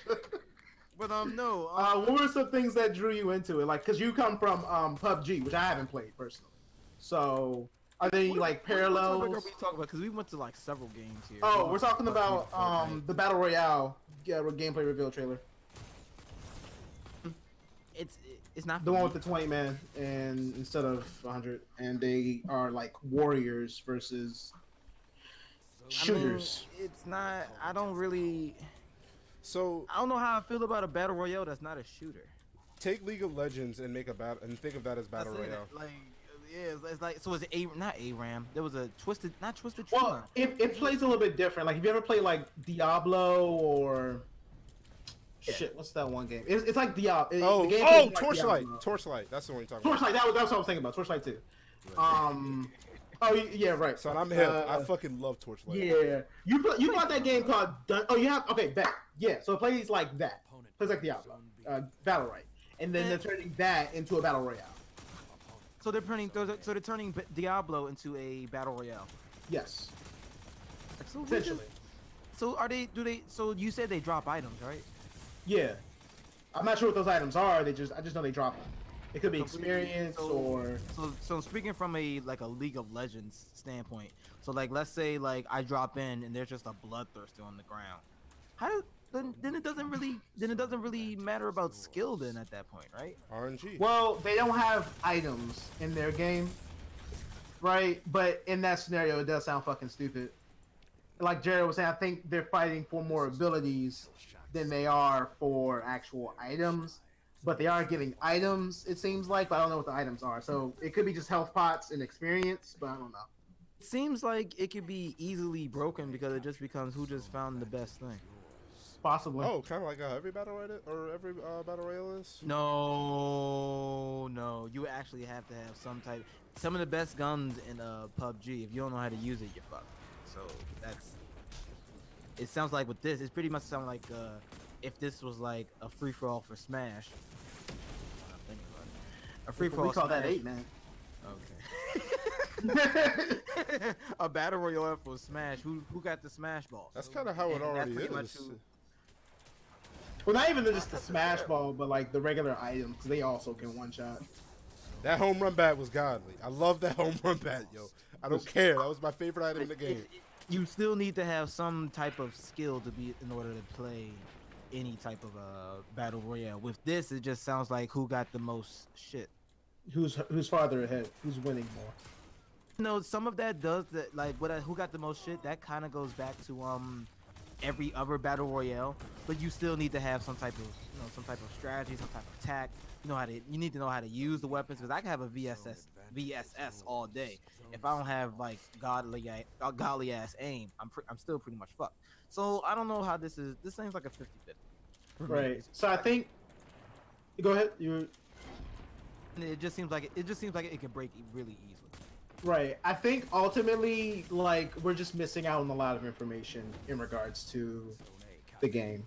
but no. What were some things that drew you into it? Like, cause you come from PUBG, which I haven't played personally. So, are there any like What parallels? topic are we talking about? Because we went to like several games here. Oh, we're talking about the Battle Royale gameplay reveal trailer. It's not The one with the 20 man and instead of 100, and they are like warriors versus shooters. I mean, it's not. I don't really. So I don't know how I feel about a battle royale that's not a shooter. take League of Legends and make a battle and think of that as battle That's it. royale. Like, yeah, it's like so. It's not ARAM. There was a not twisted. Well, it plays a little bit different. Like, if you ever play like Diablo or shit, what's that one game? It's like Diablo. Torchlight. Torchlight. That's the one you're talking about. Torchlight. That's what I was thinking about. Torchlight 2. Oh yeah, right. Son, I'm hip. I fucking love Torchlight. Yeah, you got that game called bet. Yeah, so it plays like that. Plays like Diablo, battle right, and then they're turning that into a battle royale. So they're turning Diablo into a battle royale. Yes. So Essentially. So so you said they drop items, right? Yeah. I'm not sure what those items are. I just know they drop them. It could be experience or. So speaking from a League of Legends standpoint, so like let's say like I drop in and there's just a bloodthirster on the ground. Then it doesn't really matter about skill then at that point, right? RNG. Well, they don't have items in their game, right? But in that scenario, it does sound fucking stupid. Like Jared was saying, I think they're fighting for more abilities than they are for actual items. But they are giving items, it seems like, but I don't know what the items are. So it could be just health pots and experience, but I don't know. It seems like it could be easily broken because it just becomes who just found the best thing. Possibly. Oh, kind of like how every battle battle royale is. No, you actually have to have some of the best guns in PUBG. If you don't know how to use it, you're fucked. So it sounds like with this, it's pretty much sound like if this was like a free for all for Smash. A free for all. We call Smash. that 8-man. Okay. A battle royale for Smash. Who got the Smash ball? That's kind of how it already is. Well, not even just the Smash ball, but like the regular items, because they also can one-shot. That home run bat was godly. I love that home run bat, yo. I don't care. That was my favorite item in the game. You still need to have some type of skill to be in order to play any type of battle royale. With this, it just sounds like who got the most shit. Who's farther ahead? Who's winning more? No, some of that does that. Like who got the most shit? That kind of goes back to every other battle royale. But you still need to have some type of strategy, some type of tact. You need to know how to use the weapons, because I can have a VSS all day. If I don't have like godly ass aim, I'm still pretty much fucked. So I don't know how this is. This seems like a 50-50. Right. So I think. Go ahead. It just seems like it can break really easily. Right. I think ultimately, like, we're just missing out on a lot of information in regards to the game,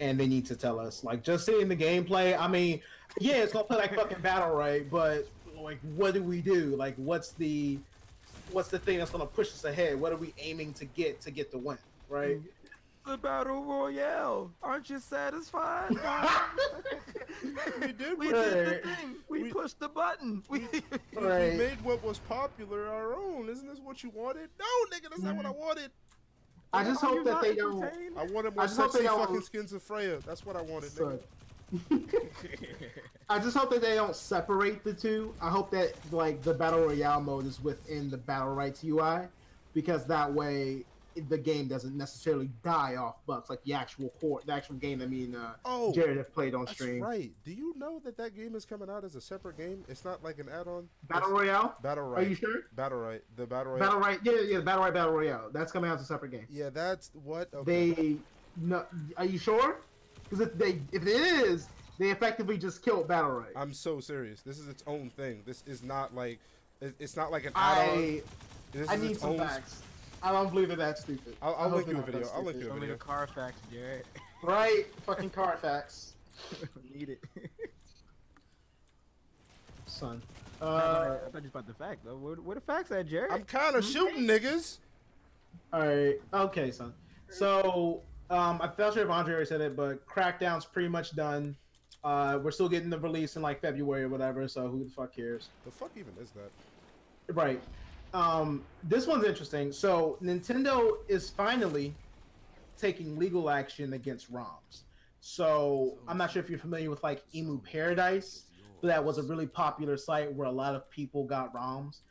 and they need to tell us. Like, just seeing the gameplay. I mean, yeah, it's gonna play like fucking battle, right? But like, what do we do? Like, what's the thing that's gonna push us ahead? What are we aiming to get the win? Right. The battle royale. Aren't you satisfied? We did the thing. We pushed the button. We made what was popular our own. Isn't this what you wanted? No, nigga, that's not what I wanted. I just hope that they don't. I wanted more sexy fucking skins of Freya. That's what I wanted, nigga. I just hope that they don't separate the two. I hope that like the battle royale mode is within the battle rights UI, because that way the game doesn't necessarily die off bugs like the actual game. I mean, Jared have played on stream. That's right. Do you know that game is coming out as a separate game? It's not like an add-on. Battle Royale. Battle Right. Are you sure? Battle Right. The Battle Right. Battle Right. Yeah. Battle Right. Battle Royale. That's coming out as a separate game. Yeah, that's what. Okay. Are you sure? Because if it is, they effectively just killed Battle Right. I'm so serious. This is its own thing. This is not like it's not like an add-on. I need some facts. I don't believe that that's stupid. I'll link you a video. I'll link you a video. Only the car facts, Jared. Right, fucking car facts. Need it. Son. I thought you about the fact though. Where the facts at, Jared? I'm kind of shooting niggas. Alright, okay, son. So, I'm not sure if Andre already said it, but Crackdown's pretty much done. We're still getting the release in like February or whatever, so who the fuck cares? The fuck even is that? Right. This one's interesting. So Nintendo is finally taking legal action against ROMs. So I'm not sure if you're familiar with like IMO Paradise, but that was a really popular site where a lot of people got ROMs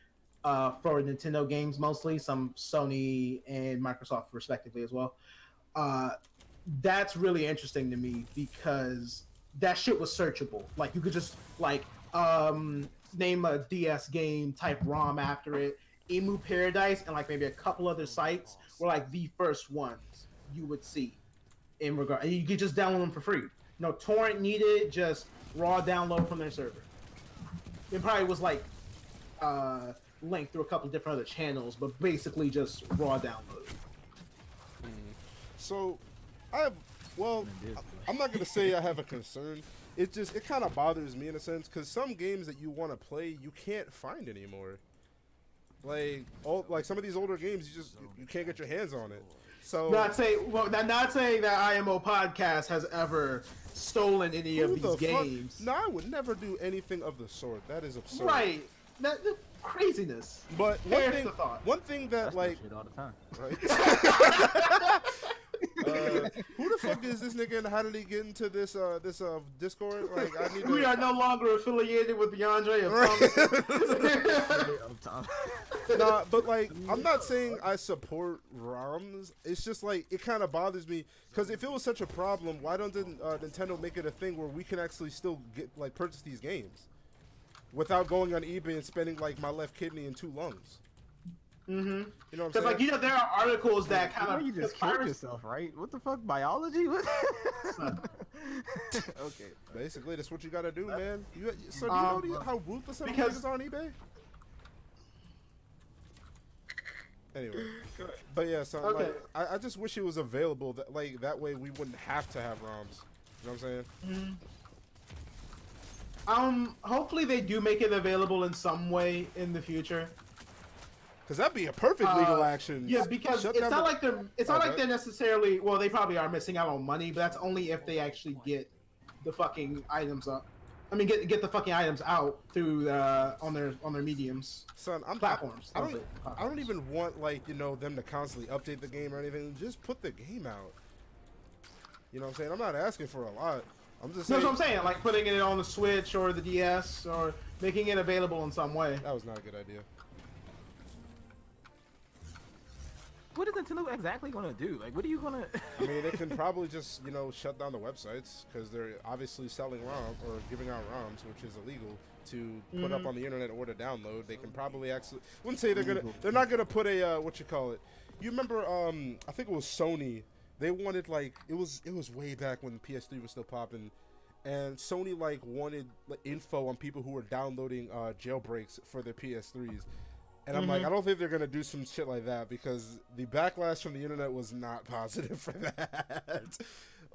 for Nintendo games, mostly some Sony and Microsoft respectively as well. That's really interesting to me because that shit was searchable. Like you could just like name a DS game, type ROM after it. IMO Paradise and like maybe a couple other sites were like the first ones you would see in regard, and you could just download them for free. No torrent needed, just raw download from their server. It probably was like linked through a couple different other channels, but basically just raw download. So, I'm not gonna say I have a concern. It kind of bothers me in a sense because some games that you want to play you can't find anymore. Like some of these older games, you can't get your hands on it. So not saying that IMO Podcast has ever stolen any of these games. No, I would never do anything of the sort. That is absurd. Right. That craziness. But one thing that like all the time. Right? Who the fuck is this nigga and how did he get into this Discord? Like, I need we are no longer affiliated with DeAndre of Thomas. Nah, but like, I'm not saying I support ROMs. It's just like, it kind of bothers me because if it was such a problem, why don't Nintendo make it a thing where we can actually still purchase these games without going on eBay and spending like my left kidney and 2 lungs? Mm-hmm. You know what I'm saying? Like, there are articles that kind of you just killed yourself, right? What the fuck, biology? Okay, basically that's what you gotta do, man. Do you know how ruthless some niggas are on eBay? Anyway, but yeah, so okay. like, I just wish it was available that way we wouldn't have to have ROMs. You know what I'm saying? Hopefully they do make it available in some way in the future. Because that'd be a perfect legal action. Yeah, because it's not like they're necessarily. Well, they probably are missing out on money, but that's only if they actually get the fucking items up. I mean, get the fucking items out through on their mediums. Son, platforms. I don't even want them to constantly update the game or anything. Just put the game out. You know what I'm saying? I'm not asking for a lot. I'm just saying. That's what I'm saying. Like putting it on the Switch or the DS or making it available in some way. That was not a good idea. What is Nintendo exactly going to do? Like, what are you going to... I mean, they can probably just, shut down the websites because they're obviously selling ROM or giving out ROMs, which is illegal to put up on the internet or to download. They can probably actually... I wouldn't say they're not going to put a, You remember, I think it was Sony. They wanted, it was way back when PS3 was still popping. And Sony, wanted info on people who were downloading jailbreaks for their PS3s. And I'm like, I don't think they're going to do some shit like that because the backlash from the internet was not positive for that.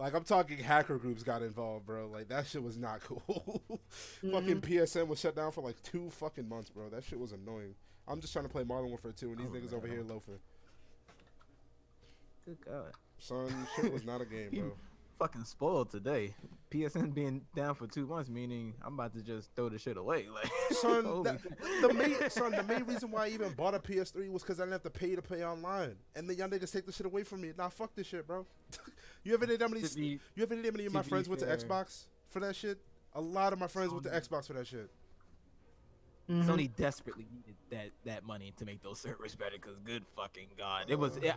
I'm talking hacker groups got involved, bro. Like, that shit was not cool. Fucking PSN was shut down for 2 fucking months, bro. That shit was annoying. I'm just trying to play Modern Warfare 2 and these niggas over here loafing. Good God. Son, shit was not a game, bro. Fucking spoiled today. PSN being down for 2 months, meaning I'm about to just throw the shit away. Son, the main reason why I even bought a PS3 was because I didn't have to play online. And then y'all niggas take the shit away from me. Nah, fuck this shit, bro. You ever did how many of my friends went to Xbox for that shit? A lot of my friends went to Xbox for that shit. Sony desperately needed that money to make those servers better because good fucking God.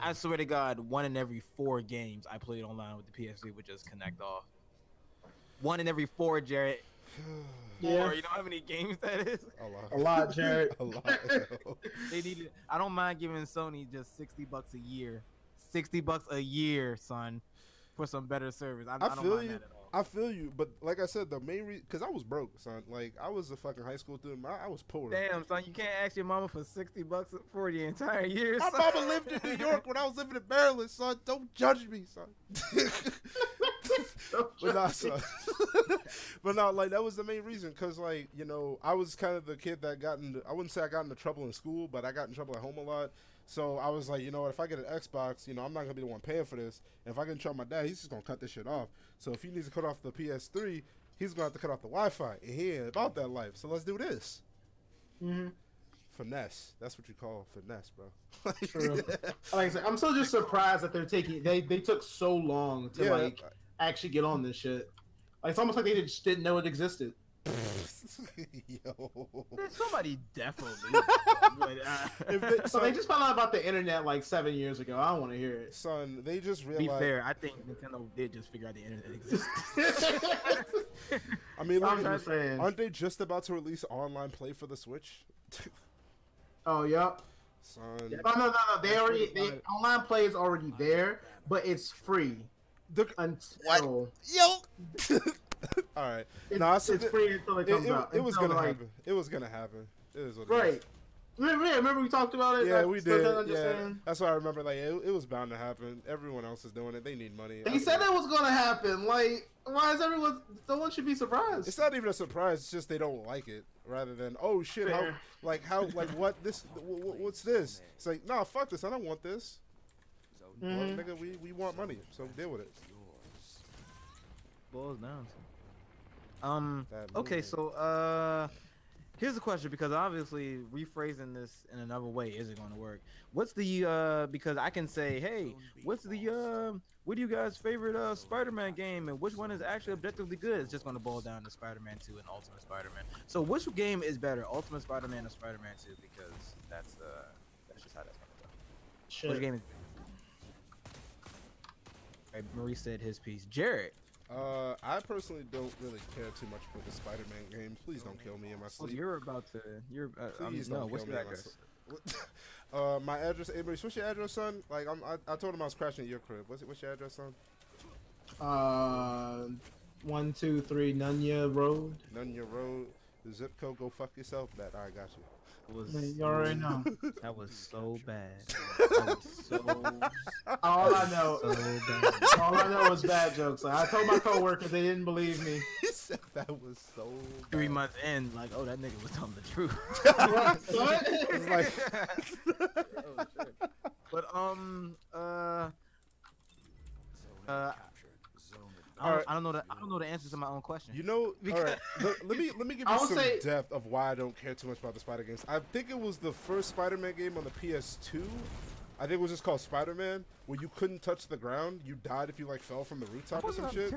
I swear to God, 1 in every 4 games I played online with the PS3 would just connect off. 1 in every 4, Jared. Yeah. 4, you know how many games that is? A lot, Jared. A lot. They needed. I don't mind giving Sony just $60 a year. $60 a year, son, for some better servers. I don't mind that at all. I feel you, but like I said, the main reason, because I was broke, son. I was a fucking high school student. I was poor. Damn, son, you can't ask your mama for $60 for the entire year. My mama lived in New York when I was living in Maryland, son. Don't judge me, son. But nah, son. But no, that was the main reason, because, I was kind of the kid that I wouldn't say I got into trouble in school, but I got in trouble at home a lot. So I was like, you know what, if I get an Xbox, I'm not going to be the one paying for this. And if I get in trouble with my dad, he's just going to cut this shit off. So if he needs to cut off the PS3, he's going to have to cut off the Wi-Fi. And he ain't about that life. So let's do this. Finesse. That's what you call finesse, bro. True. Like I said, I'm still just surprised that they took so long to actually get on this shit. It's almost like they just didn't know it existed. Yo. Somebody definitely. So they just found out about the internet like 7 years ago. I don't want to hear it. Son, they just To realized. be fair, I think Nintendo did just figure out the internet exists. I mean, I'm look, just saying. aren't they just about to release online play for the Switch? Oh, yep. Son. No. Online play is already there, but it's free until. Yo. All right. It's free until it comes out. It was gonna happen. It was gonna happen. It is what it Right. is. Remember we talked about it? Yeah, we did. Yeah, that's why I remember. Like, it was bound to happen. Everyone else is doing it. They need money. He said it was gonna happen. Like, why is everyone? No one should be surprised. It's not even a surprise. It's just they don't like it. Rather than, oh shit, Fair. what this? What's this? It's like, nah, fuck this. I don't want this. Well, nigga, we want money, so deal with it. Boils down to. That Okay, movie. so here's the question, because obviously rephrasing this in another way isn't going to work. What's the because I can say, hey, what's the what do you guys' favorite Spider-Man game, and which one is actually objectively good? It's just going to boil down to Spider-Man 2 and Ultimate Spider-Man. So which game is better, Ultimate Spider-Man or Spider-Man 2? Because that's just how that's going to go. Shit. Which game is Right, Maurice said his piece. Jared. I personally don't really care too much for the Spider-Man game. Please don't kill me in my Oh, sleep. you're about to. You're. Please no. don't What's kill your me in my address? sleep. My address. Anybody switch your address, son? Like I told him I was crashing at your crib. What's your address, son? 123 Nunya Road. Nunya Road. The zip code. Go fuck yourself. That I got you. You already know. That was so bad. That was so All I know. so bad. All I know is bad jokes. Like, I told my coworkers, they didn't believe me. He said that was so. 3 months in, like, oh, that nigga was telling the truth. What? It's like. Oh, shit. But I don't know the answers to my own question. You know, all right. Let me give I you would some say- depth of why I don't care too much about the Spider games. I think it was the first Spider-Man game on the PS2. I think it was just called Spider-Man, where you couldn't touch the ground. You died if you like fell from the rooftop or some shit.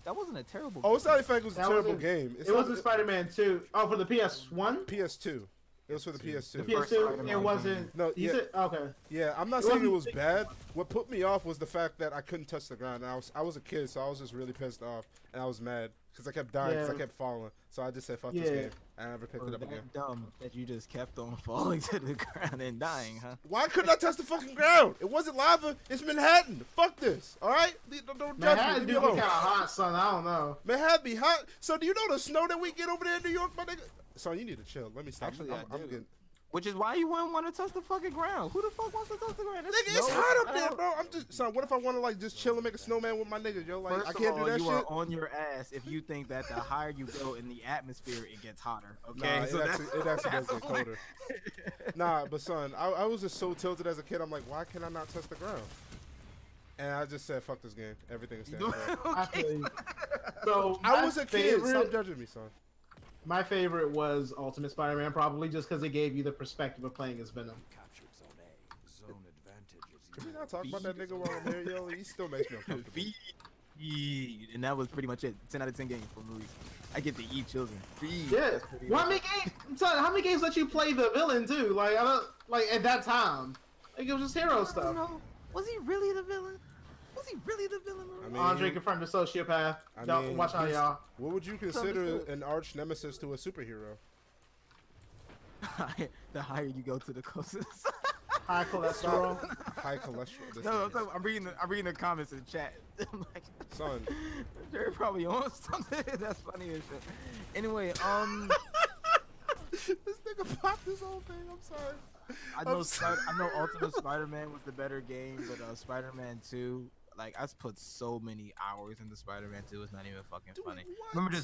That wasn't a terrible. Oh, it's not in fact it was a That terrible wasn't- game. It wasn't Spider-Man 2. Oh, for the PS1? PS2. It was for the PS2. The First PS2? Spider-Man It wasn't. No, You yeah. said, okay. Yeah, I'm not It saying it wasn't- was bad. What put me off was the fact that I couldn't touch the ground. And I was a kid, so I was just really pissed off, and I was mad because I kept dying because I Yeah. kept falling. So I just said, "Fuck this Yeah. game." I never picked it up again. That dumb that you just kept on falling to the ground and dying, huh? Why couldn't I touch the fucking ground? It wasn't lava. It's Manhattan. Fuck this. All right, don't judge Manhattan me. do Leave be me kind of alone. hot, son. I don't know. Manhattan be hot. So do you know the snow that we get over there in New York, my nigga? Son, you need to chill. Let me stop. Actually, I'm I do. getting. Which is why you wouldn't want to touch the fucking ground. Who the fuck wants to touch the ground? Nigga, it's hot up there, bro. I'm just son. What if I want to like just chill and make a snowman with my niggas, yo? Like First I of can't all, do that you shit. are on your ass if you think that the higher you go in the atmosphere, it gets hotter. Okay, Nah, so it actually does that's get colder. Nah, but son, I was just so tilted as a kid. I'm like, why can I not touch the ground? And I just said, fuck this game. Everything is standing. I feel you. So I was a kid. Stop judging me, son. My favorite was Ultimate Spider-Man, probably just because it gave you the perspective of playing as Venom. Can we not talk about that nigga while I'm here, yo? He still makes me uncomfortable. Feed. And that was pretty much it. 10 out of 10 games for Maurice. I get to eat children. Feed. Yeah. That's pretty Well, how much many games? Son, how many games let you play the villain too? Like I don't like at that time. Like it was just hero I don't stuff. know. Was he really the villain? Was he really the villain, Maurice? I mean, Andre confirmed the sociopath. I Y'all, mean, watch out, he's- y'all. What would you consider understood. an arch nemesis to a superhero? The higher you go to the closest. High cholesterol. High cholesterol. This No, nigga. I'm reading the comments in the chat. I'm like, Son. they're probably on something. That's funny as shit. Anyway, This nigga popped this whole thing. I'm sorry. I know Ultimate Spider-Man was the better game, but Spider-Man 2, like I put so many hours into Spider-Man 2. It's not even fucking Dude, funny. what?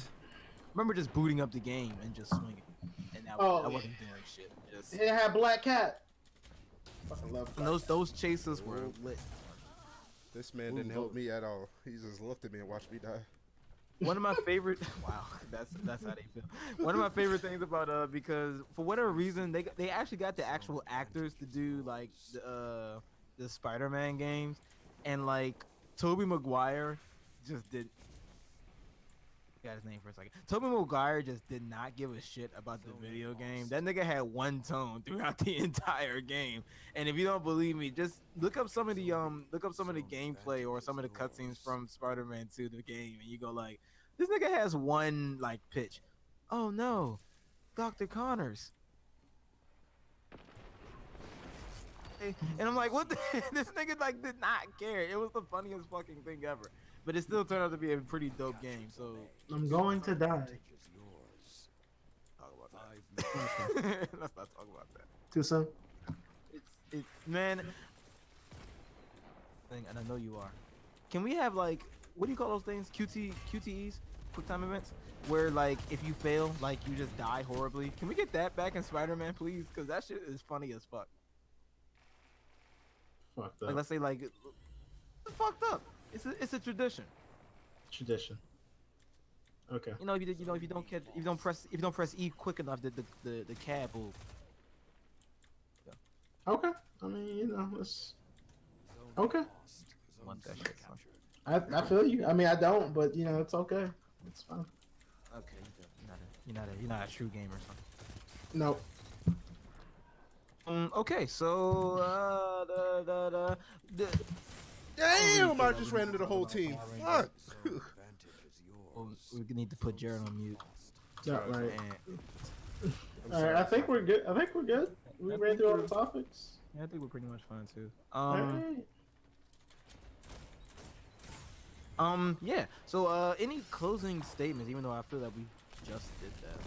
Remember just booting up the game and just swinging, and that, Oh, I wasn't doing shit. Just It had Black Cat. Fucking love and those chasers were lit. This man didn't help me at all. He just looked at me and watched me die. One of my favorite. Wow, that's how they feel. One of my favorite things about because for whatever reason they actually got the actual actors to do like the Spider-Man games, and like Tobey Maguire just did. Got his name for a second. Tobey Maguire just did not give a shit about the video game. That nigga had one tone throughout the entire game. And if you don't believe me, just look up some of the gameplay or some of the cutscenes from Spider-Man 2 the game, and you go like, this nigga has one like pitch. Oh no, Dr. Connors. And I'm like, what the this nigga like did not care. It was the funniest fucking thing ever. But it still turned out to be a pretty dope game. So I'm going to die. Talk about that. Let's not talk about that. Too soon. It's man. And I know you are. Can we have like, what do you call those things? QTEs, quick time events, where like if you fail, like you just die horribly. Can we get that back in Spider-Man, please? Because that shit is funny as fuck. Fucked up. Like let's say like, it's fucked up. It's a tradition. Tradition. Okay. You know, if you don't press E quick enough, the cab will. Yeah. Okay. I mean, you know, it's okay. Want that shit, son. I feel you. I mean, I don't, but you know, it's okay. It's fine. Okay, you're not a true gamer, son. No. Okay, so Damn, I just ran into the whole team. Fuck. we need to put Jared on mute. Yeah, right. And, All right, I think we're good. We ran through all the topics. yeah, I think we're pretty much fine too. Alright. Yeah. So, any closing statements? Even though I feel that we just did that.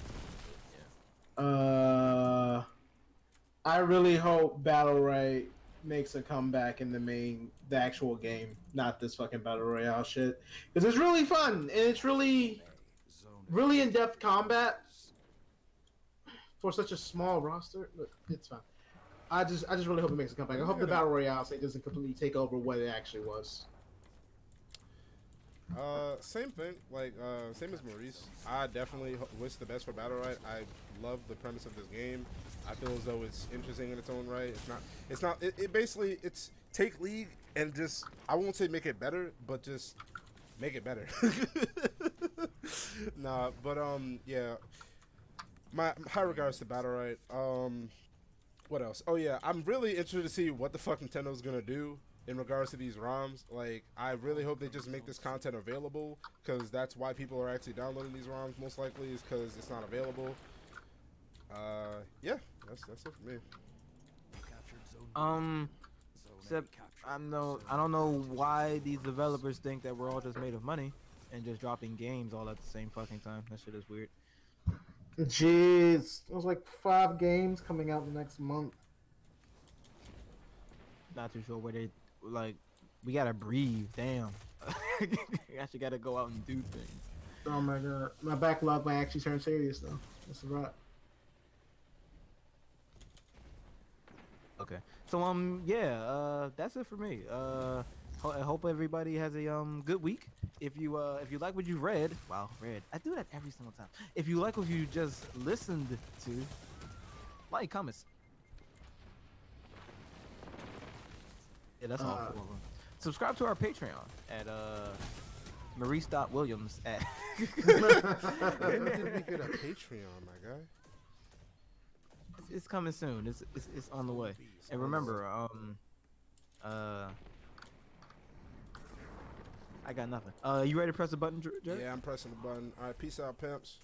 Yeah. I really hope Battle Royale makes a comeback in the actual game, not this fucking Battle Royale shit. Because it's really fun and it's really in-depth combat for such a small roster. Look, it's fine. I just really hope it makes a comeback. I hope the Battle Royale thing doesn't completely take over what it actually was. Same thing. Like, same as Maurice. I definitely wish the best for Battle Royale. I love the premise of this game. I feel as though it's interesting in its own right. It basically, it's take League and just, I won't say make it better, but just make it better. Nah, but, yeah. My high regards to Battle Royale. What else? Oh, yeah. I'm really interested to see what the fuck Nintendo's gonna do in regards to these ROMs. Like, I really hope they just make this content available, because that's why people are actually downloading these ROMs, most likely, is because it's not available. Yeah, that's it for me. Except I don't know why these developers think that we're all just made of money and just dropping games all at the same fucking time. That shit is weird. Jeez, there's like 5 games coming out next month. Not too sure where they like. We gotta breathe. Damn. We actually gotta go out and do things. Oh my god, my backlog might actually turn serious though. That's a wrap. Okay. So yeah, that's it for me. I hope everybody has a good week. If you like what you read, I do that every single time. If you like what you just listened to, like, comments. Yeah, that's all 4 of them. Subscribe to our Patreon at Maurice.Williams at. When did we get a Patreon, my guy? It's coming soon. It's on the way. And remember, I got nothing. You ready to press the button, Jared? Yeah, I'm pressing the button. All right, peace out, pimps.